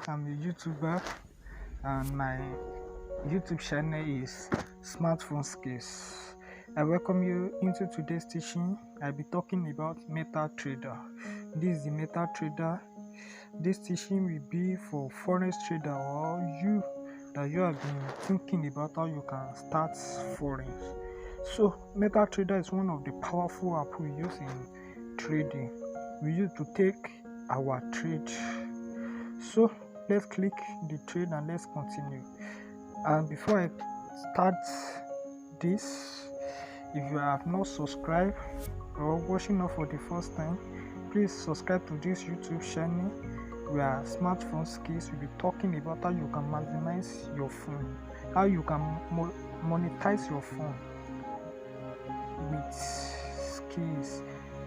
I'm a YouTuber and my YouTube channel is Smartphone Skills. I welcome you into today's teaching. I'll be talking about MetaTrader. This is the MetaTrader. This teaching will be for forex trader or you that you have been thinking about how you can start forex. So MetaTrader is one of the powerful apps we use in trading. We use to take our trade. So let's click the trade and let's continue. And before I start this, if you have not subscribed or watching us for the first time, please subscribe to this YouTube channel. We are Smartphone Skills. We'll be talking about how you can maximize your phone, how you can monetize your phone with skills,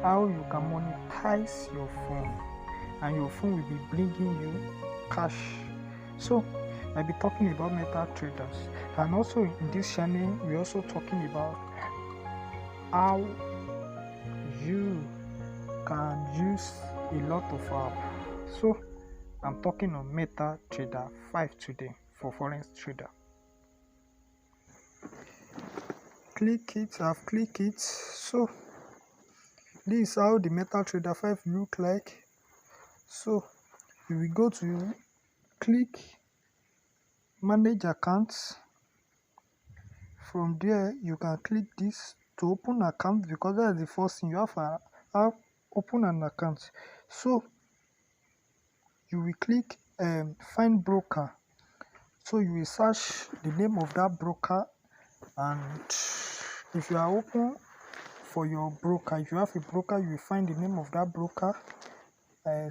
how you can monetize your phone, and your phone will be bringing you cash. So I'll be talking about MetaTraders, and also in this channel we're also talking about how you can use a lot of apps. So I'm talking on MetaTrader 5 today for foreign trader. Click it. I've clicked it. So this is how the MetaTrader 5 look like. So you will go to click manage accounts. From there you can click this to open account, because that's the first thing you have to open an account. So you will click find broker. So you will search the name of that broker, and if you are open for your broker, if you have a broker, you will find the name of that broker.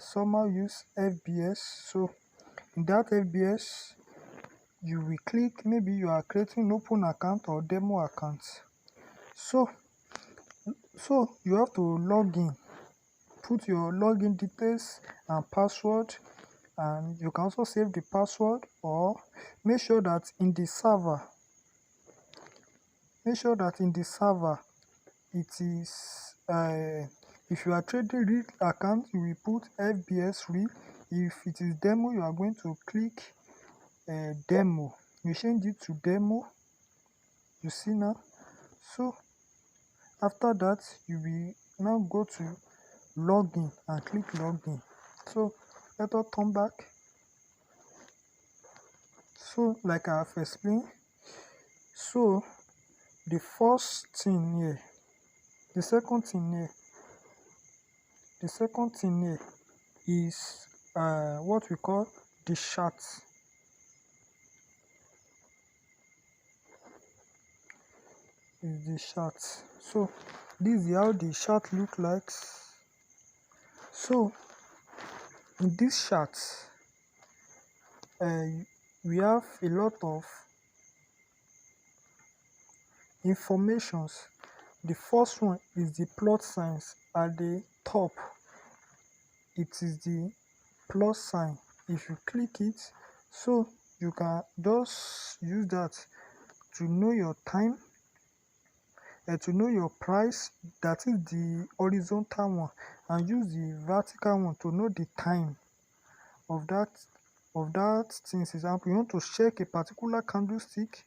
Somehow use FBS. So in that FBS you will click, maybe you are creating open account or demo account. So you have to log in, put your login details and password, and you can also save the password, or make sure that in the server it is if you are trading real account, you will put FBS real. If it is demo, you are going to click demo. You change it to demo, you see now. So after that you will now go to login and click login. So let us turn back. So like I have explained, so the first thing here, the second thing here is what we call the chart. Is the chart. So this is how the chart look like. So in this chart we have a lot of informations. The first one is the plus signs at the top. It is the plus sign. If you click it, so you can just use that to know your time and to know your price. That is the horizontal one, and use the vertical one to know the time of that thing. For example, you want to check a particular candlestick,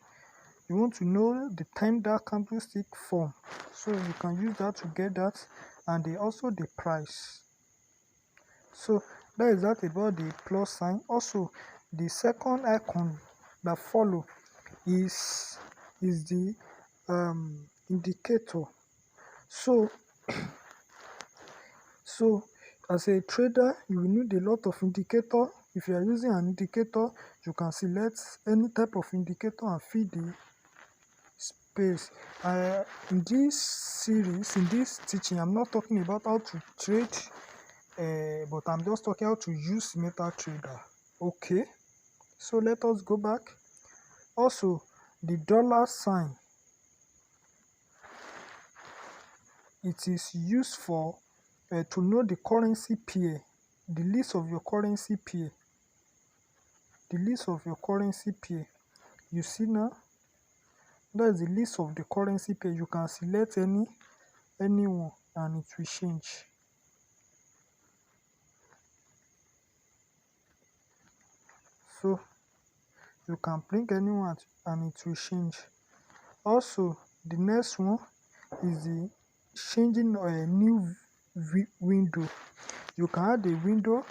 you want to know the time that candlestick form, so you can use that to get that, and also the price. So that is that about the plus sign. Also the second icon that follow is the indicator. So as a trader, you will need a lot of indicator. If you are using an indicator, you can select any type of indicator and fill the space. In this series, in this teaching, I'm not talking about how to trade, but I'm just talking how to use MetaTrader. Okay, so let us go back. Also the dollar sign, it is used for to know the currency pair, the list of your currency pair, you see now. That is the list of the currency pair. You can select any one and it will change. So you can bring anyone and it will change. Also, the next one is the changing a new window. You can add a window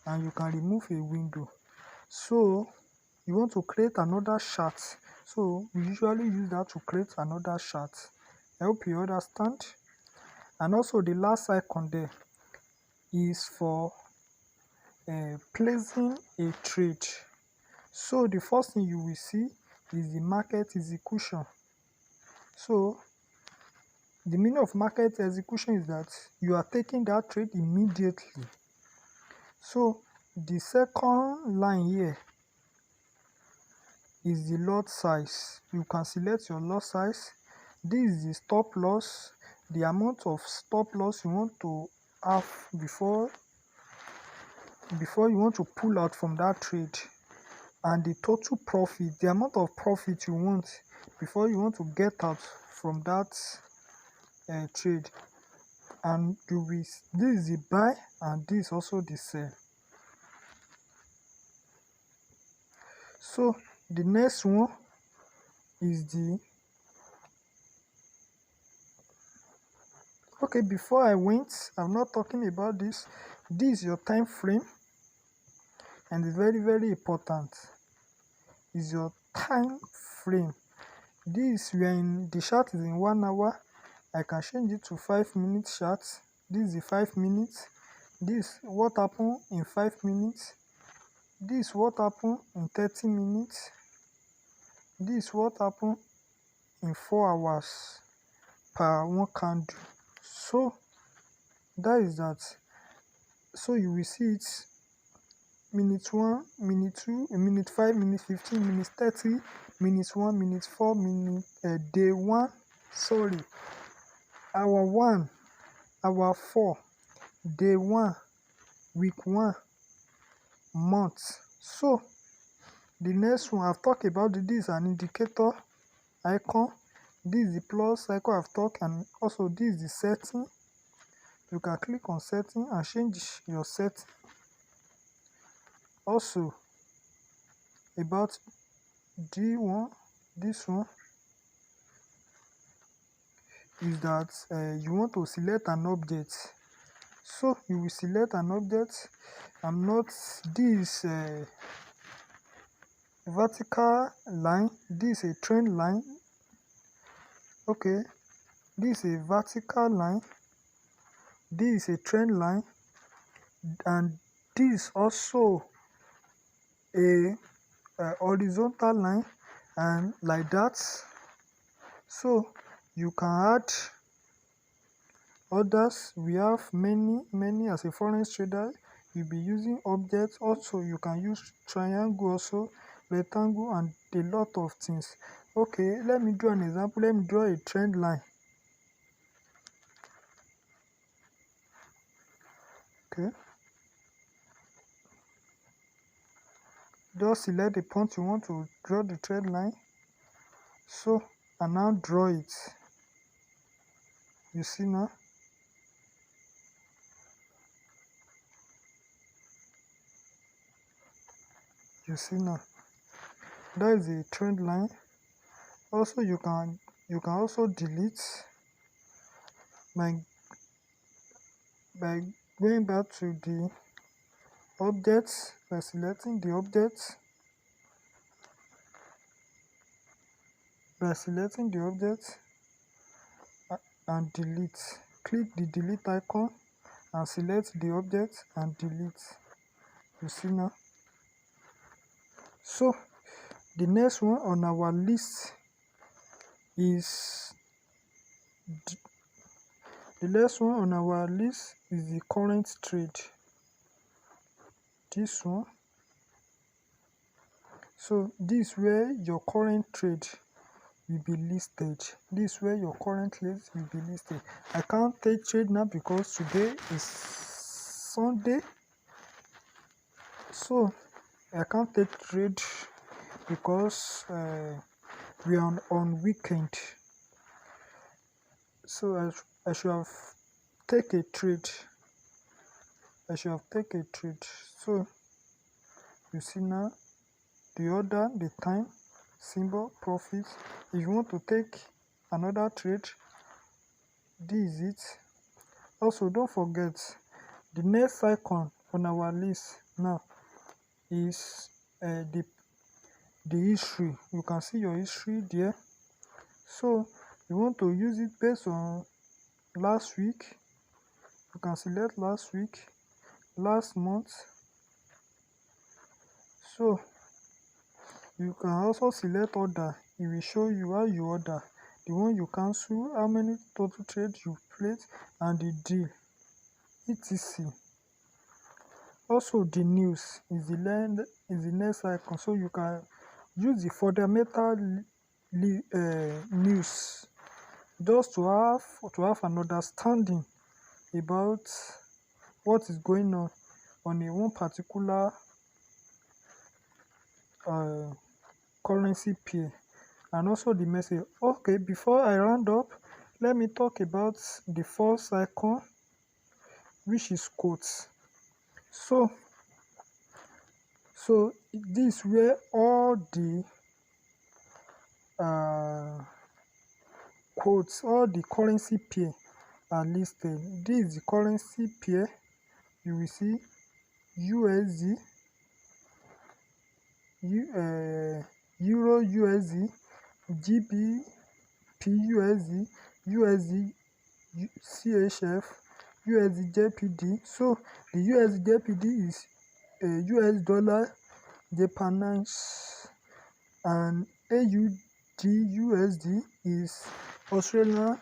and you can remove a window. So you want to create another chart. So we usually use that to create another chart. I hope you understand. And also the last icon there is for placing a trade. So the first thing you will see is the market execution. So the meaning of market execution is that you are taking that trade immediately. So the second line here is the lot size. You can select your lot size. This is the stop loss, the amount of stop loss you want to have before you want to pull out from that trade, and the total profit, the amount of profit you want before you want to get out from that trade. And this is the buy and this is also the sell. So the next one is the okay. Before I'm not talking about this. This is your time frame, and it's very very important. Is your time frame. This we are in the chart is in 1 hour. I can change it to 5 minute chart. This is the 5 minutes. This what happened in 5 minutes. This what happened in 30 minutes. This what happened in 4 hours per one candle. So that is that. So you will see it minute 1, minute 2, minute 5, minute 15, minute 30, minute 1, minute 4, minute day 1, sorry, hour 1, hour 4, day 1, week 1, month. So the next one I've talked about, this is an indicator icon. This is the plus icon I've talked, and also this is the setting. You can click on setting and change your setting. Also about D1, this one is that you want to select an object. So you will select an object. I'm not this vertical line, this is a trend line. Okay, this is a vertical line, this is a trend line, and this also a horizontal line, and like that. So you can add others. We have many as a forex trader. You'll be using objects. Also you can use triangle, also rectangle, and a lot of things. Okay, let me draw an example. Let me draw a trend line. Okay, just select the point you want to draw the trend line. So and now draw it. You see now. You see now. That is a trend line. Also you can also delete by going back to the objects, by selecting the object, and delete. Click the delete icon and select the object and delete. You see now. So the next one on our list is the current trade. This one. So this is where your current trade will be listed. This is where your current trade will be listed. I can't take trade now because today is Sunday. So I can't take trade because we are on weekend. So I should have take a trade. So you see now, the order, the time, symbol, profit. If you want to take another trade, this is it. Also, don't forget the next icon on our list now is the history. You can see your history there. So you want to use it based on last week. You can select last week, last month. So you can also select order. It will show you how you order, the one you cancel, how many total trades you placed, and the deal, etc. Also, the news is the next icon, so you can use the fundamental news just to have an understanding about what is going on a one particular currency pair, and also the message. Okay, before I round up, let me talk about the first icon, which is quotes. So this where all the quotes, all the currency pair are listed. This is the currency pair. You will see USD, Euro USD, GBP USD, USD CHF, USD JPD. So the USD JPD is US dollar Japanese, and AUD USD is Australian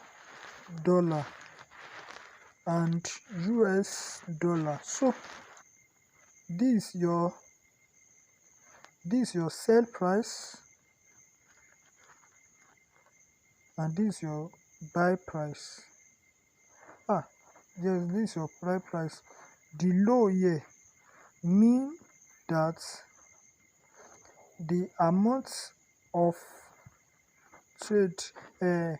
dollar and US dollar. So this is your sell price, and this is your buy price. Yes, this is your buy price. The low here mean that the amount of trade, the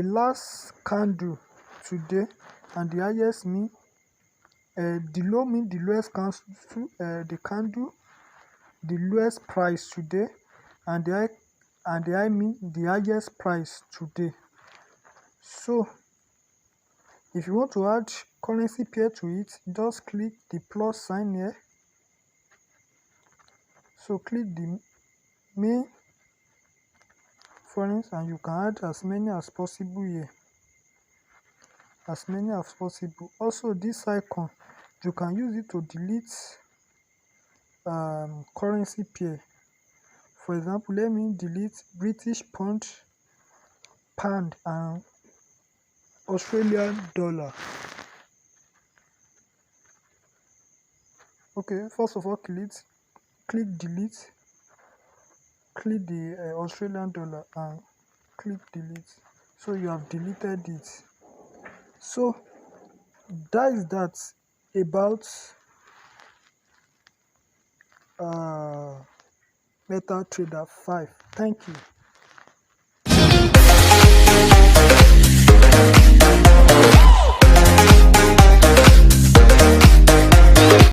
last candle today, and the highest mean, the low mean the lowest candle, the lowest price today, and the high mean the highest price today. So if you want to add currency pair to it, just click the plus sign here. So click the main foreigns, and you can add as many as possible here. As many as possible. Also, this icon, you can use it to delete currency pair. For example, let me delete British pound, and Australian dollar. Okay, first of all, click delete, click the Australian dollar and click delete. So you have deleted it. So that is that about MetaTrader 5. Thank you.